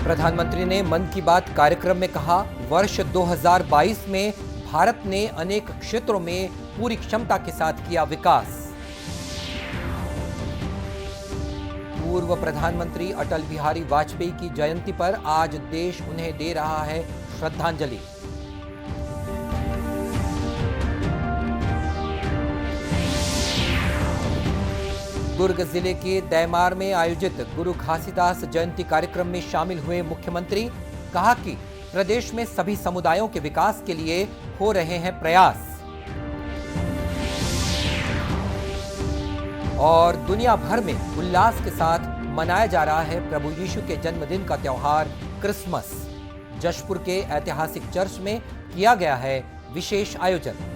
प्रधानमंत्री ने मन की बात कार्यक्रम में कहा, वर्ष 2022 में भारत ने अनेक क्षेत्रों में पूरी क्षमता के साथ किया विकास। पूर्व प्रधानमंत्री अटल बिहारी वाजपेयी की जयंती पर आज देश उन्हें दे रहा है श्रद्धांजलि। दुर्ग जिले के दैमार में आयोजित गुरु घासीदास जयंती कार्यक्रम में शामिल हुए मुख्यमंत्री। कहा कि प्रदेश में सभी समुदायों के विकास के लिए हो रहे हैं प्रयास। और दुनिया भर में उल्लास के साथ मनाया जा रहा है प्रभु यीशु के जन्मदिन का त्योहार क्रिसमस। जशपुर के ऐतिहासिक चर्च में किया गया है विशेष आयोजन।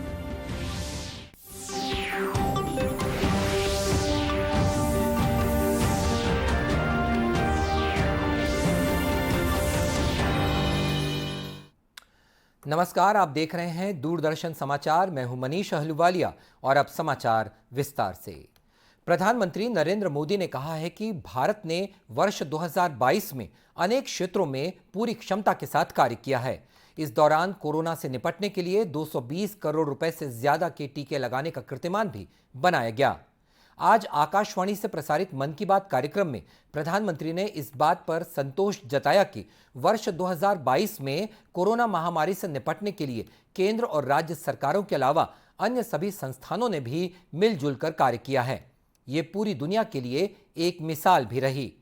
नमस्कार, आप देख रहे हैं दूरदर्शन समाचार। मैं हूं मनीष अहलुवालिया और अब समाचार विस्तार से। प्रधानमंत्री नरेंद्र मोदी ने कहा है कि भारत ने वर्ष 2022 में अनेक क्षेत्रों में पूरी क्षमता के साथ कार्य किया है। इस दौरान कोरोना से निपटने के लिए 220 करोड़ रुपए से ज्यादा के टीके लगाने का कीर्तिमान भी बनाया गया। आज आकाशवाणी से प्रसारित मन की बात कार्यक्रम में प्रधानमंत्री ने इस बात पर संतोष जताया कि वर्ष 2022 में कोरोना महामारी से निपटने के लिए केंद्र और राज्य सरकारों के अलावा अन्य सभी संस्थानों ने भी मिलजुल कर कार्य किया है। ये पूरी दुनिया के लिए एक मिसाल भी रही।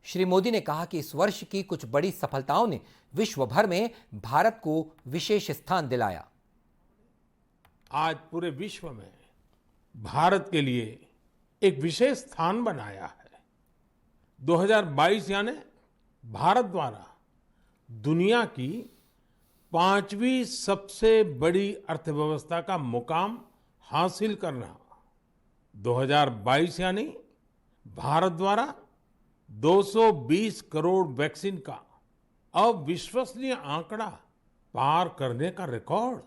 श्री मोदी ने कहा कि इस वर्ष की कुछ बड़ी सफलताओं ने विश्व भर में भारत को विशेष स्थान दिलाया। आज पूरे विश्व में भारत के लिए एक विशेष स्थान बनाया है। 2022 यानी भारत द्वारा दुनिया की 5वीं सबसे बड़ी अर्थव्यवस्था का मुकाम हासिल करना। 2022 यानी भारत द्वारा 220 करोड़ वैक्सीन का अविश्वसनीय आंकड़ा पार करने का रिकॉर्ड।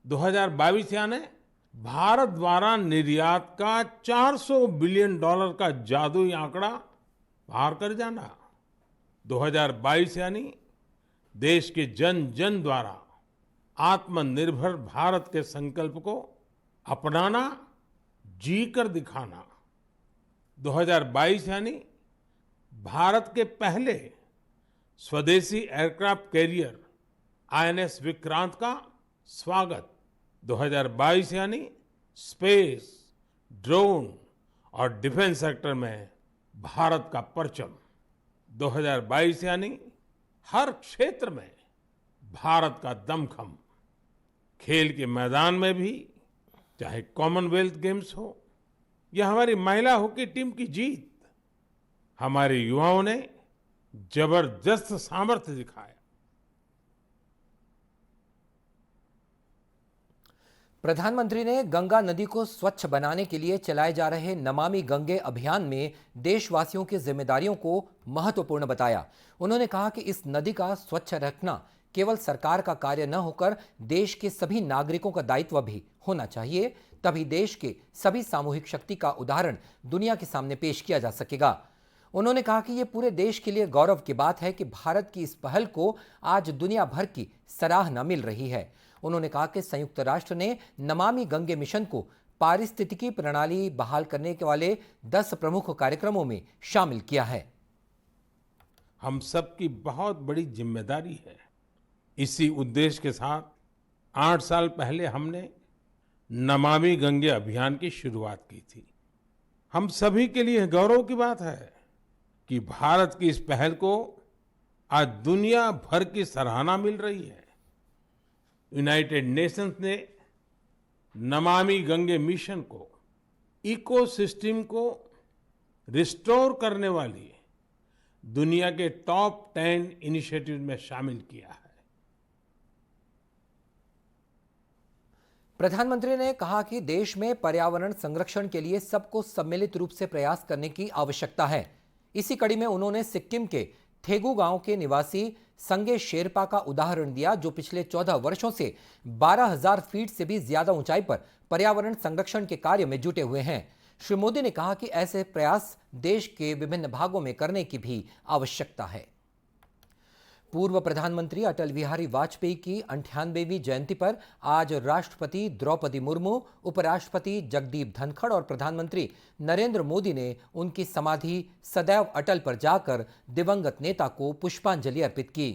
2022 यानी भारत द्वारा निर्यात का 400 बिलियन डॉलर का जादुई आंकड़ा पार कर जाना। 2022 यानी देश के जन जन द्वारा आत्मनिर्भर भारत के संकल्प को अपनाना, जी कर दिखाना। 2022 यानी भारत के पहले स्वदेशी एयरक्राफ्ट कैरियर आईएनएस विक्रांत का स्वागत। 2022 यानी स्पेस, ड्रोन और डिफेंस सेक्टर में भारत का परचम। 2022 यानी हर क्षेत्र में भारत का दमखम। खेल के मैदान में भी, चाहे कॉमनवेल्थ गेम्स हो या हमारी महिला हॉकी टीम की जीत, हमारे युवाओं ने जबरदस्त सामर्थ्य दिखाया। प्रधानमंत्री ने गंगा नदी को स्वच्छ बनाने के लिए चलाए जा रहे नमामि गंगे अभियान में देशवासियों की जिम्मेदारियों को महत्वपूर्ण बताया। उन्होंने कहा कि इस नदी का स्वच्छ रखना केवल सरकार का कार्य न होकर देश के सभी नागरिकों का दायित्व भी होना चाहिए। तभी देश के सभी सामूहिक शक्ति का उदाहरण दुनिया के सामने पेश किया जा सकेगा। उन्होंने कहा कि यह पूरे देश के लिए गौरव की बात है कि भारत की इस पहल को आज दुनिया भर की सराहना मिल रही है। उन्होंने कहा कि संयुक्त राष्ट्र ने नमामि गंगे मिशन को पारिस्थितिकी प्रणाली बहाल करने के वाले 10 प्रमुख कार्यक्रमों में शामिल किया है। हम सबकी बहुत बड़ी जिम्मेदारी है। इसी उद्देश्य के साथ 8 साल पहले हमने नमामि गंगे अभियान की शुरुआत की थी। हम सभी के लिए गौरव की बात है कि भारत की इस पहल को आज दुनिया भर की सराहना मिल रही है। यूनाइटेड नेशंस ने नमामि गंगे मिशन को इकोसिस्टम को रिस्टोर करने वाली दुनिया के टॉप 10 इनिशिएटिव में शामिल किया है। प्रधानमंत्री ने कहा कि देश में पर्यावरण संरक्षण के लिए सबको सम्मिलित रूप से प्रयास करने की आवश्यकता है। इसी कड़ी में उन्होंने सिक्किम के थेगू गांव के निवासी संगे शेरपा का उदाहरण दिया, जो पिछले 14 वर्षों से 12,000 फीट से भी ज्यादा ऊंचाई पर पर्यावरण संरक्षण के कार्य में जुटे हुए हैं। श्री मोदी ने कहा कि ऐसे प्रयास देश के विभिन्न भागों में करने की भी आवश्यकता है। पूर्व प्रधानमंत्री अटल बिहारी वाजपेयी की 98वीं जयंती पर आज राष्ट्रपति द्रौपदी मुर्मू, उपराष्ट्रपति जगदीप धनखड़ और प्रधानमंत्री नरेंद्र मोदी ने उनकी समाधि सदैव अटल पर जाकर दिवंगत नेता को पुष्पांजलि अर्पित की।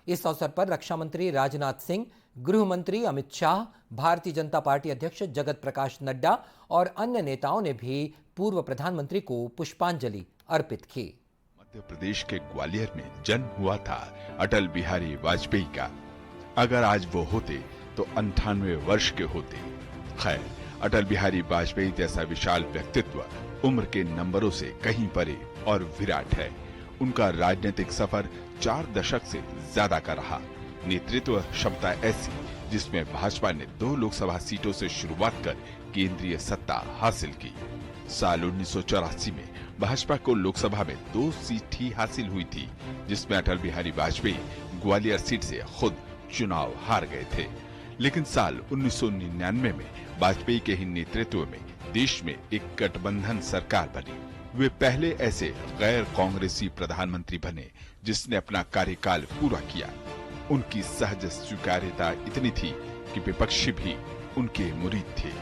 इस अवसर पर रक्षा मंत्री राजनाथ सिंह, गृह मंत्री अमित शाह, भारतीय जनता पार्टी अध्यक्ष जगत प्रकाश नड्डा और अन्य नेताओं ने भी पूर्व प्रधानमंत्री को पुष्पांजलि अर्पित की। मध्य प्रदेश के ग्वालियर में जन्म हुआ था अटल बिहारी वाजपेयी का। अगर आज वो होते तो 98 वर्ष के होते। खैर, अटल बिहारी वाजपेयी जैसा विशाल व्यक्तित्व उम्र के नंबरों से कहीं परे और विराट है। उनका राजनीतिक सफर 4 दशक से ज्यादा का रहा। नेतृत्व क्षमता ऐसी जिसमें भाजपा ने 2 लोकसभा सीटों से शुरुआत कर केंद्रीय सत्ता हासिल की। साल 1984 में भाजपा को लोकसभा में 2 सीट ही हासिल हुई थी, जिसमें अटल बिहारी वाजपेयी ग्वालियर सीट से खुद चुनाव हार गए थे। लेकिन साल 1999 में वाजपेयी के ही नेतृत्व में देश में एक गठबंधन सरकार बनी। वे पहले ऐसे गैर कांग्रेसी प्रधानमंत्री बने जिसने अपना कार्यकाल पूरा किया। उनकी सहज स्वीकार्यता इतनी थी कि विपक्षी भी उनके मुरीद थे।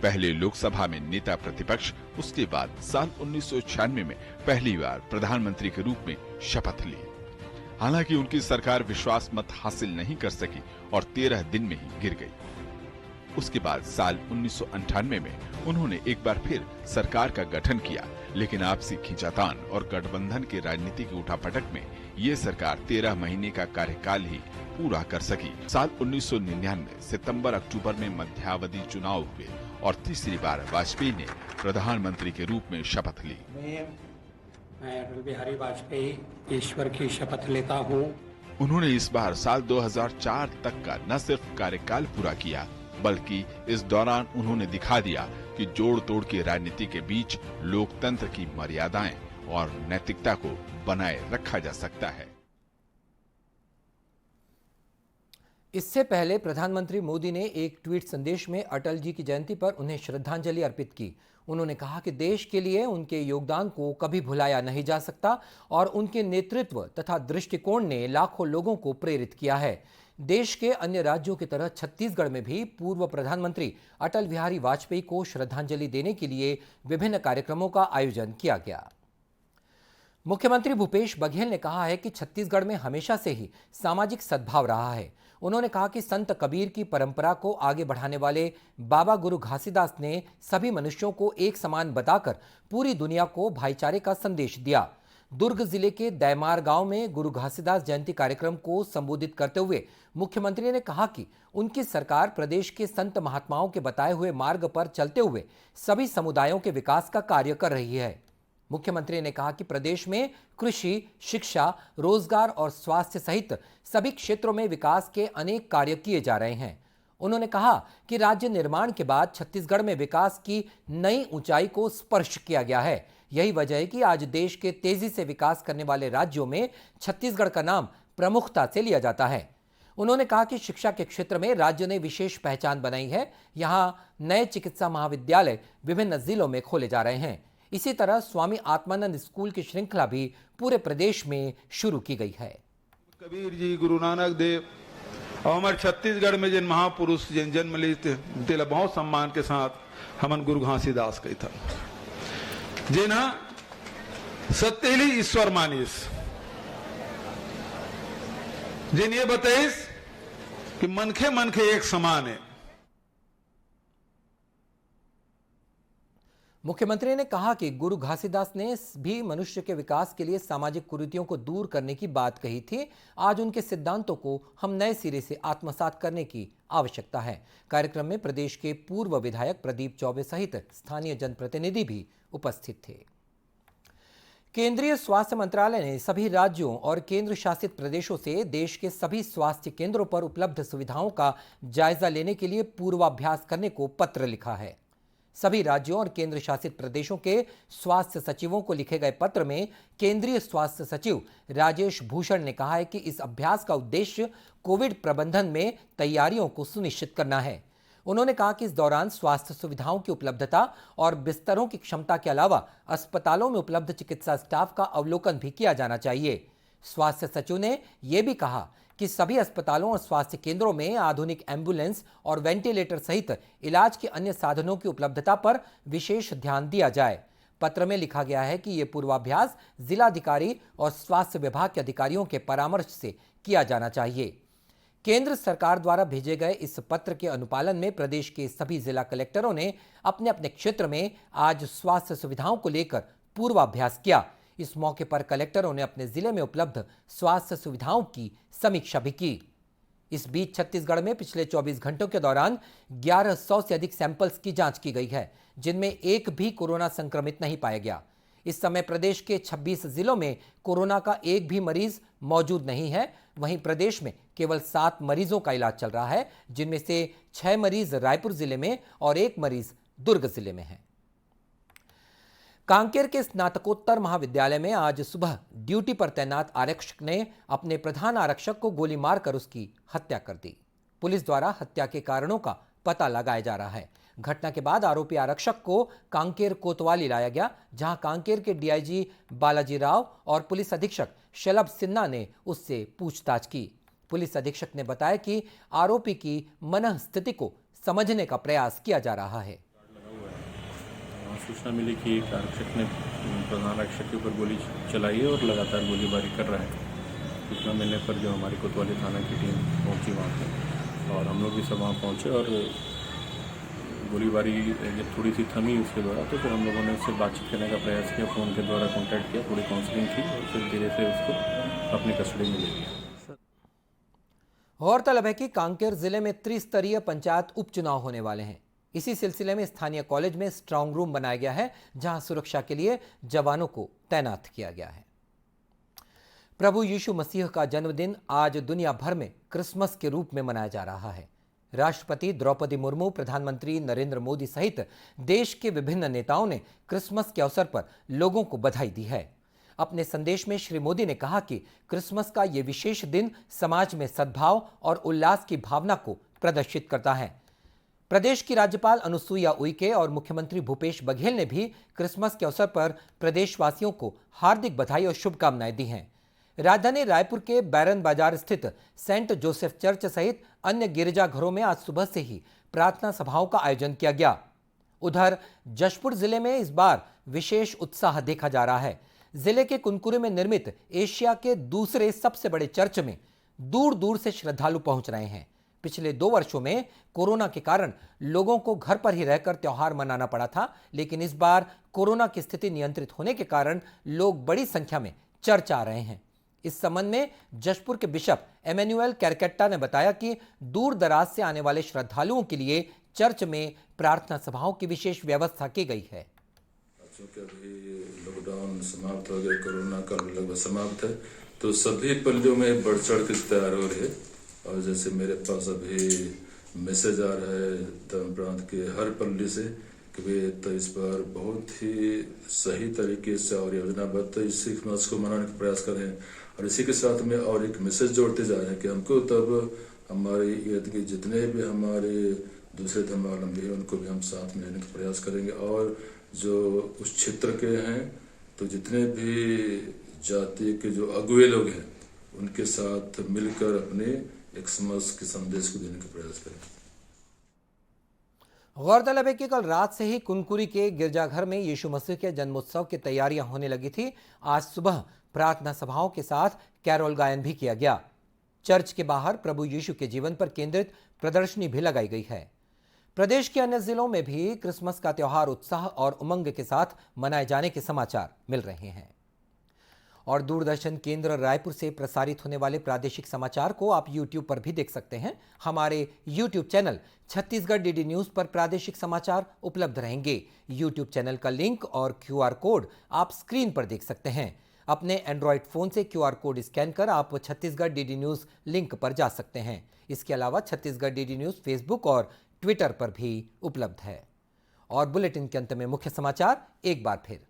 पहले लोकसभा में नेता प्रतिपक्ष, उसके बाद साल 1996 में पहली बार प्रधानमंत्री के रूप में शपथ ली। हालांकि उनकी सरकार विश्वास मत हासिल नहीं कर सकी और 13 दिन में ही गिर गई। उसके बाद साल 1998 में उन्होंने एक बार फिर सरकार का गठन किया, लेकिन आपसी खींचातान और गठबंधन की राजनीति की उठापटक में ये सरकार 13 महीने का कार्यकाल ही पूरा कर सकी। साल 1999 सितंबर-अक्टूबर में मध्यावधि चुनाव हुए और तीसरी बार वाजपेयी ने प्रधानमंत्री के रूप में शपथ ली। मैं अटल बिहारी वाजपेयी ईश्वर की शपथ लेता हूँ। उन्होंने इस बार साल 2004 तक का न सिर्फ कार्यकाल पूरा किया, बल्कि इस दौरान उन्होंने दिखा दिया कि जोड़ तोड़ की राजनीति के बीच लोकतंत्र की मर्यादाएं और नैतिकता को बनाए रखा जा सकता है। इससे पहले प्रधानमंत्री मोदी ने एक ट्वीट संदेश में अटल जी की जयंती पर उन्हें श्रद्धांजलि अर्पित की। उन्होंने कहा कि देश के लिए उनके योगदान को कभी भुलाया नहीं जा सकता और उनके नेतृत्व तथा दृष्टिकोण ने लाखों लोगों को प्रेरित किया है। देश के अन्य राज्यों की तरह छत्तीसगढ़ में भी पूर्व प्रधानमंत्री अटल बिहारी वाजपेयी को श्रद्धांजलि देने के लिए विभिन्न कार्यक्रमों का आयोजन किया गया। मुख्यमंत्री भूपेश बघेल ने कहा है कि छत्तीसगढ़ में हमेशा से ही सामाजिक सद्भाव रहा है। उन्होंने कहा कि संत कबीर की परंपरा को आगे बढ़ाने वाले बाबा गुरु घासीदास ने सभी मनुष्यों को एक समान बताकर पूरी दुनिया को भाईचारे का संदेश दिया। दुर्ग जिले के दैमार गांव में गुरु घासीदास जयंती कार्यक्रम को संबोधित करते हुए मुख्यमंत्री ने कहा कि उनकी सरकार प्रदेश के संत महात्माओं के बताए हुए मार्ग पर चलते हुए सभी समुदायों के विकास का कार्य कर रही है। मुख्यमंत्री ने कहा कि प्रदेश में कृषि, शिक्षा, रोजगार और स्वास्थ्य सहित सभी क्षेत्रों में विकास के अनेक कार्य किए जा रहे हैं। उन्होंने कहा कि राज्य निर्माण के बाद छत्तीसगढ़ में विकास की नई ऊंचाई को स्पर्श किया गया है। यही वजह है कि आज देश के तेजी से विकास करने वाले राज्यों में छत्तीसगढ़ का नाम प्रमुखता से लिया जाता है। उन्होंने कहा कि शिक्षा के क्षेत्र में राज्य ने विशेष पहचान बनाई है। यहाँ नए चिकित्सा महाविद्यालय विभिन्न जिलों में खोले जा रहे हैं। इसी तरह स्वामी आत्मानंद स्कूल की श्रृंखला भी पूरे प्रदेश में शुरू की गई है। कबीर जी, गुरु नानक देव और हमारे छत्तीसगढ़ में जिन महापुरुष जिन जन्म ली थे बहुत सम्मान के साथ हमन गुरु घासीदास कही था, जिन्हा सत्यली ईश्वर मानिस, जिन ये बताइस कि मनखे मनखे एक समान है। मुख्यमंत्री ने कहा कि गुरु घासीदास ने भी मनुष्य के विकास के लिए सामाजिक कुरीतियों को दूर करने की बात कही थी। आज उनके सिद्धांतों को हम नए सिरे से आत्मसात करने की आवश्यकता है। कार्यक्रम में प्रदेश के पूर्व विधायक प्रदीप चौबे सहित स्थानीय जनप्रतिनिधि भी उपस्थित थे। केंद्रीय स्वास्थ्य मंत्रालय ने सभी राज्यों और केंद्र शासित प्रदेशों से देश के सभी स्वास्थ्य केंद्रों पर उपलब्ध सुविधाओं का जायजा लेने के लिए पूर्वाभ्यास करने को पत्र लिखा है। सभी राज्यों और केंद्र शासित प्रदेशों के स्वास्थ्य सचिवों को लिखे गए पत्र में केंद्रीय स्वास्थ्य सचिव राजेश भूषण ने कहा है कि इस अभ्यास का उद्देश्य कोविड प्रबंधन में तैयारियों को सुनिश्चित करना है। उन्होंने कहा कि इस दौरान स्वास्थ्य सुविधाओं की उपलब्धता और बिस्तरों की क्षमता के अलावा अस्पतालों में उपलब्ध चिकित्सा स्टाफ का अवलोकन भी किया जाना चाहिए। स्वास्थ्य सचिव ने यह भी कहा कि सभी अस्पतालों और स्वास्थ्य केंद्रों में आधुनिक एम्बुलेंस और वेंटिलेटर सहित इलाज के अन्य साधनों की उपलब्धता पर विशेष ध्यान दिया जाए। पत्र में लिखा गया है कि यह पूर्वाभ्यास जिलाधिकारी और स्वास्थ्य विभाग के अधिकारियों के परामर्श से किया जाना चाहिए। केंद्र सरकार द्वारा भेजे गए इस पत्र के अनुपालन में प्रदेश के सभी जिला कलेक्टरों ने अपने अपने क्षेत्र में आज स्वास्थ्य सुविधाओं को लेकर पूर्वाभ्यास किया। इस मौके पर कलेक्टरों ने अपने जिले में उपलब्ध स्वास्थ्य सुविधाओं की समीक्षा भी की। इस बीच छत्तीसगढ़ में पिछले 24 घंटों के दौरान 1100 से अधिक सैंपल्स की जांच की गई है, जिनमें एक भी कोरोना संक्रमित नहीं पाया गया। इस समय प्रदेश के 26 जिलों में कोरोना का एक भी मरीज मौजूद नहीं है। वहीं प्रदेश में केवल 7 मरीजों का इलाज चल रहा है, जिनमें से 6 मरीज रायपुर जिले में और 1 मरीज दुर्ग जिले में है। कांकेर के स्नातकोत्तर महाविद्यालय में आज सुबह ड्यूटी पर तैनात आरक्षक ने अपने प्रधान आरक्षक को गोली मारकर उसकी हत्या कर दी। पुलिस द्वारा हत्या के कारणों का पता लगाया जा रहा है। घटना के बाद आरोपी आरक्षक को कांकेर कोतवाली लाया गया, जहां कांकेर के डीआईजी बालाजी राव और पुलिस अधीक्षक शलभ सिन्हा ने उससे पूछताछ की। पुलिस अधीक्षक ने बताया कि आरोपी की मनः स्थिति को समझने का प्रयास किया जा रहा है। सूचना मिली कि एक आरक्षक ने प्रधान आरक्षक के ऊपर गोली चलाई है और लगातार गोलीबारी कर रहा है। सूचना मिलने पर जो हमारी कोतवाली थाना की टीम पहुंची वहाँ पे और हम लोग भी सब वहाँ पहुँचे और गोलीबारी जब थोड़ी सी थमी उसके द्वारा तो फिर हम लोगों ने उससे बातचीत करने का प्रयास किया, फ़ोन के द्वारा कॉन्टैक्ट किया, थोड़ी काउंसलिंग की और फिर धीरे से उसको अपनी कस्टडी में ले लिया। गौरतलब है कि कांकेर जिले में त्रिस्तरीय पंचायत उपचुनाव होने वाले हैं। इसी सिलसिले में स्थानीय कॉलेज में स्ट्रांग रूम बनाया गया है, जहां सुरक्षा के लिए जवानों को तैनात किया गया है। प्रभु यीशु मसीह का जन्मदिन आज दुनिया भर में क्रिसमस के रूप में मनाया जा रहा है। राष्ट्रपति द्रौपदी मुर्मू, प्रधानमंत्री नरेंद्र मोदी सहित देश के विभिन्न नेताओं ने क्रिसमस के अवसर पर लोगों को बधाई दी है। अपने संदेश में श्री मोदी ने कहा कि क्रिसमस का ये विशेष दिन समाज में सद्भाव और उल्लास की भावना को प्रदर्शित करता है। प्रदेश की राज्यपाल अनुसुईया उइके और मुख्यमंत्री भूपेश बघेल ने भी क्रिसमस के अवसर पर प्रदेशवासियों को हार्दिक बधाई और शुभकामनाएं दी हैं। राजधानी रायपुर के बैरन बाजार स्थित सेंट जोसेफ चर्च सहित अन्य गिरजाघरों में आज सुबह से ही प्रार्थना सभाओं का आयोजन किया गया। उधर जशपुर जिले में इस बार विशेष उत्साह देखा जा रहा है। जिले के कुनकुरी में निर्मित एशिया के दूसरे सबसे बड़े चर्च में दूर दूर से श्रद्धालु पहुंच रहे हैं। पिछले 2 वर्षों में कोरोना के कारण लोगों को घर पर ही रहकर त्योहार मनाना पड़ा था, लेकिन इस बार कोरोना की स्थिति नियंत्रित होने के कारण लोग बड़ी संख्या में चर्च आ रहे हैं। इस संबंध में जशपुर के बिशप एमेनुअल कैरकेट्टा ने बताया कि दूर दराज से आने वाले श्रद्धालुओं के लिए चर्च में प्रार्थना सभाओं की विशेष व्यवस्था की गई है। चूंकि अभी लॉकडाउन समाप्त हो गया, कोरोना का लगभग समाप्त है, तो सभी पल्लियों में बढ़ चढ़ के तैयार हो रही है। और जैसे मेरे पास अभी मैसेज आ रहा है धर्म प्रांत के हर पल्ली से कि वे तो इस बार बहुत ही सही तरीके से और योजनाबद्ध इस क्रिसमस को मनाने का प्रयास कर रहे हैं। और इसी के साथ में और एक मैसेज जोड़ते जा रहे हैं कि हमको तब हमारे इर्द गिर्द जितने भी हमारे दूसरे धर्मावलंबी हैं उनको भी हम साथ में लेने का प्रयास करेंगे। और जो उस क्षेत्र के हैं तो जितने भी जाति के जो अगुए लोग हैं उनके साथ मिलकर अपने क्रिसमस के संदेश को देने का प्रयास करें। गौरतलब है कि कल रात से ही कुनकुरी के गिरजाघर में यीशु मसीह के जन्मोत्सव की तैयारियां होने लगी थी। आज सुबह प्रार्थना सभाओं के साथ कैरोल गायन भी किया गया। चर्च के बाहर प्रभु यीशु के जीवन पर केंद्रित प्रदर्शनी भी लगाई गई है। प्रदेश के अन्य जिलों में भी क्रिसमस का त्योहार उत्साह और उमंग के साथ मनाए जाने के समाचार मिल रहे हैं। और दूरदर्शन केंद्र रायपुर से प्रसारित होने वाले प्रादेशिक समाचार को आप YouTube पर भी देख सकते हैं। हमारे YouTube channel Chhattisgarh DD news पर प्रादेशिक समाचार उपलब्ध रहेंगे। YouTube चैनल का लिंक और QR कोड आप स्क्रीन पर देख सकते हैं। अपने एंड्रॉयड फोन से QR कोड स्कैन कर आप छत्तीसगढ़ डीडी न्यूज लिंक पर जा सकते हैं। इसके अलावा छत्तीसगढ़ डीडी न्यूज फेसबुक और ट्विटर पर भी उपलब्ध है। और बुलेटिन के अंत में मुख्य समाचार एक बार फिर।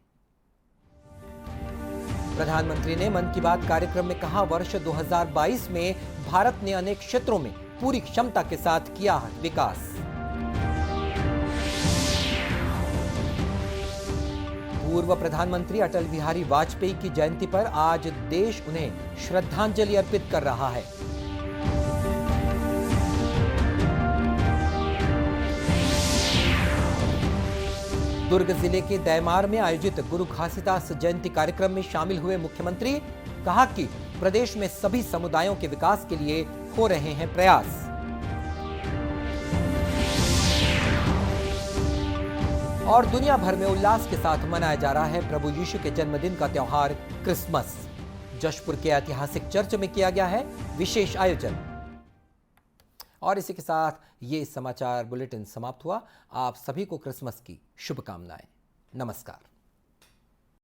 प्रधानमंत्री ने मन की बात कार्यक्रम में कहा, वर्ष 2022 में भारत ने अनेक क्षेत्रों में पूरी क्षमता के साथ किया विकास। पूर्व प्रधानमंत्री अटल बिहारी वाजपेयी की जयंती पर आज देश उन्हें श्रद्धांजलि अर्पित कर रहा है। दुर्ग जिले के दैमार में आयोजित गुरु घासीदास जयंती कार्यक्रम में शामिल हुए मुख्यमंत्री, कहा कि प्रदेश में सभी समुदायों के विकास के लिए हो रहे हैं प्रयास। और दुनिया भर में उल्लास के साथ मनाया जा रहा है प्रभु यीशु के जन्मदिन का त्योहार क्रिसमस। जशपुर के ऐतिहासिक चर्च में किया गया है विशेष आयोजन। और इसी के साथ ये समाचार बुलेटिन समाप्त हुआ। आप सभी को क्रिसमस की शुभकामनाएं। नमस्कार।